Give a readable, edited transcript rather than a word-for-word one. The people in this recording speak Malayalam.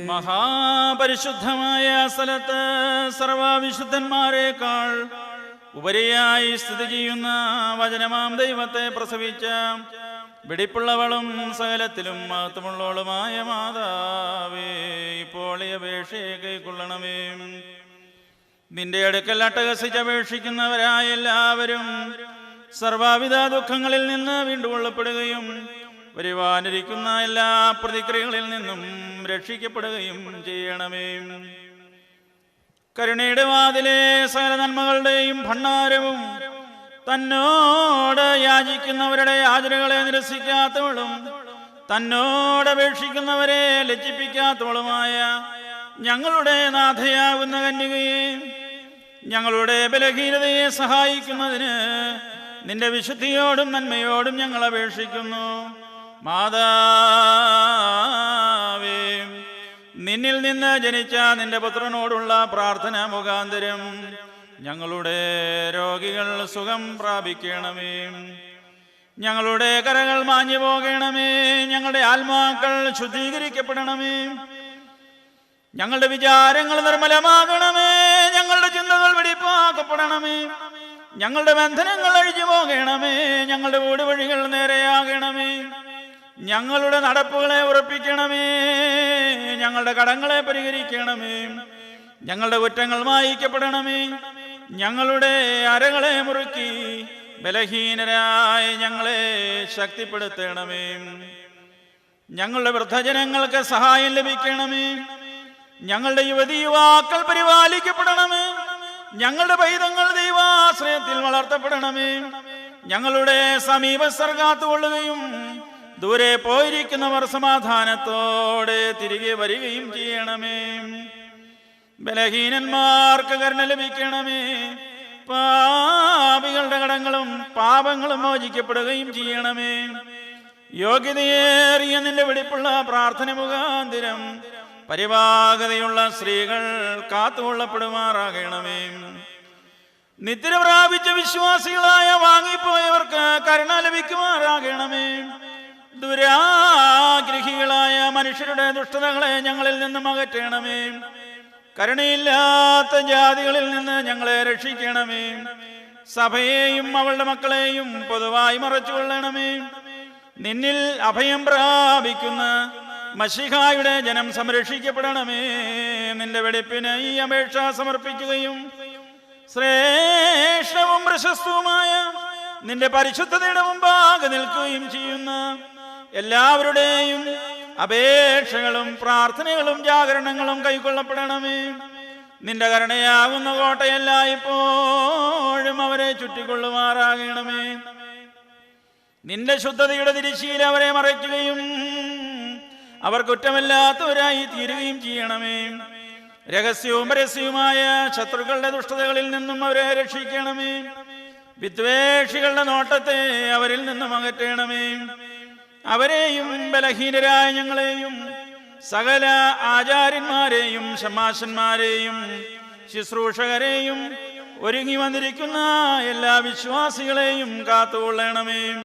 മഹാപരിശുദ്ധമായ സ്ഥലത്ത് സർവവിശുദ്ധന്മാരെക്കാൾ ഉപരിയായി സ്ഥിതി ചെയ്യുന്ന വചനമാം ദൈവത്തെ പ്രസവിച്ച വെടിപ്പുള്ളവളും സകലത്തിലും മഹത്വമുള്ളവളുമായ മാതാവേ, ഇപ്പോൾ ഈ അപേക്ഷയെ കൈക്കൊള്ളണമേ. നിന്റെ അടുക്കൽ അട്ടഹസിച്ചപേക്ഷിക്കുന്നവരായ എല്ലാവരും സർവ്വവിധ ദുഃഖങ്ങളിൽ നിന്ന് വീണ്ടുകൊള്ളപ്പെടുകയും വരുവാനിരിക്കുന്ന എല്ലാ പ്രതിക്രിയകളിൽ നിന്നും രക്ഷിക്കപ്പെടുകയും ചെയ്യണമേ. കരുണയുടെ വാതിലെ സകല നന്മകളുടെയും ഭണ്ഡാരവും തന്നോട് യാചിക്കുന്നവരുടെ യാചനകളെ നിരസിക്കാത്തവളും തന്നോട് അപേക്ഷിക്കുന്നവരെ ലജ്ജിപ്പിക്കാത്തവളുമായ ഞങ്ങളുടെ നാഥയാകുന്ന കന്യകയെ, ഞങ്ങളുടെ ബലഹീനതയെ സഹായിക്കുന്നതിന് നിന്റെ വിശുദ്ധിയോടും നന്മയോടും ഞങ്ങൾ അപേക്ഷിക്കുന്നു. മാതാവേ, നിന്നിൽ നിന്ന് ജനിച്ച നിന്റെ പുത്രനോടുള്ള പ്രാർത്ഥന മുഖാന്തരം ഞങ്ങളുടെ രോഗികൾ സുഖം പ്രാപിക്കണമേ. ഞങ്ങളുടെ കരങ്ങൾ മാഞ്ഞു പോകണമേ. ഞങ്ങളുടെ ആത്മാക്കൾ ശുദ്ധീകരിക്കപ്പെടണമേ. ഞങ്ങളുടെ വിചാരങ്ങൾ നിർമ്മലമാകണമേ. ഞങ്ങളുടെ ചിന്തകൾ വെടിപ്പാക്കപ്പെടണമേ. ഞങ്ങളുടെ ബന്ധനങ്ങൾ അഴിഞ്ഞു പോകണമേ. ഞങ്ങളുടെ ഓടുവഴികൾ നേരെയാകണമേ. ഞങ്ങളുടെ നടപ്പുകളെ ഉറപ്പിക്കണമേ. ഞങ്ങളുടെ കടങ്ങളെ പരിഹരിക്കണമേ. ഞങ്ങളുടെ കുറ്റങ്ങൾ മായിക്കപ്പെടണമേ. ഞങ്ങളുടെ അരകളെ മുറുക്കി ബലഹീനരായ ഞങ്ങളെ ശക്തിപ്പെടുത്തണമേ. ഞങ്ങളുടെ വൃദ്ധജനങ്ങൾക്ക് സഹായം ലഭിക്കണമേ. ഞങ്ങളുടെ യുവതി യുവാക്കൾ പരിപാലിക്കപ്പെടണമേ. ഞങ്ങളുടെ പൈതങ്ങൾ ദൈവാശ്രയത്തിൽ വളർത്തപ്പെടണമേ. ഞങ്ങളുടെ സമീപസ്ഥർ കാത്തുകൊള്ളുകയും ദൂരെ പോയിരിക്കുന്നവർ സമാധാനത്തോടെ തിരികെ വരികയും ചെയ്യണമേ. ബലഹീനന്മാർക്ക് കരുണ ലഭിക്കണമേ. പാപികളുടെ കടങ്ങളും പാപങ്ങളും മോചിക്കപ്പെടുകയും ചെയ്യണമേ. യോഗ്യതയേറിയ നിന്റെ വെടിപ്പുള്ള പ്രാർത്ഥന മുഖാന്തരം പരിവാഹതയുള്ള സ്ത്രീകൾ കാത്തുകൊള്ളപ്പെടുമാറാകണമേ. നിദ്ര പ്രാപിച്ച വിശ്വാസികളായ വാങ്ങിപ്പോയവർക്ക് കരുണ ലഭിക്കുമാറാകണമേ. ദുരാഗ്രഹികളായ മനുഷ്യരുടെ ദുഷ്ടതകളെ ഞങ്ങളിൽ നിന്നും അകറ്റണമേ. കരുണയില്ലാത്ത ജാതികളിൽ നിന്ന് ഞങ്ങളെ രക്ഷിക്കണമേ. സഭയെയും അവളുടെ മക്കളെയും പൊതുവായി മറച്ചുകൊള്ളണമേ. നിന്നിൽ അഭയം പ്രാപിക്കുന്ന മശിഹായുടെ ജനം സംരക്ഷിക്കപ്പെടണമേ. നിന്റെ വെടിപ്പിന് ഈ അപേക്ഷ സമർപ്പിക്കുകയും ശ്രേഷ്ഠവും പ്രശസ്തവുമായ നിന്റെ പരിശുദ്ധതയുടെ മുമ്പാകെ നിൽക്കുകയും ചെയ്യുന്ന എല്ലാവരുടെയും അപേക്ഷകളും പ്രാർത്ഥനകളും ജാഗരണങ്ങളും കൈക്കൊള്ളപ്പെടണമേ. നിന്റെ കരുണയാകുന്ന കോട്ടയെല്ലായ്പ്പോഴും അവരെ ചുറ്റിക്കൊള്ളുമാറാകണമേ. നിന്റെ ശുദ്ധതയുടെ തിരശ്ശീല അവരെ മറയ്ക്കുകയും അവർ കുറ്റമില്ലാത്തവരായി തീരുകയും ചെയ്യണമേ. രഹസ്യവും പരസ്യവുമായ ശത്രുക്കളുടെ ദുഷ്ടതകളിൽ നിന്നും അവരെ രക്ഷിക്കണമേ. വിദ്വേഷികളുടെ നോട്ടത്തെ അവരിൽ നിന്നും അകറ്റണമേ. അവരെയും ബലഹീനരായ ഞങ്ങളെയും സകല ആചാര്യന്മാരെയും ശമാശന്മാരെയും ശുശ്രൂഷകരെയും ഒരുങ്ങി വന്നിരിക്കുന്ന എല്ലാ വിശ്വാസികളെയും കാത്തുകൊള്ളണമേ.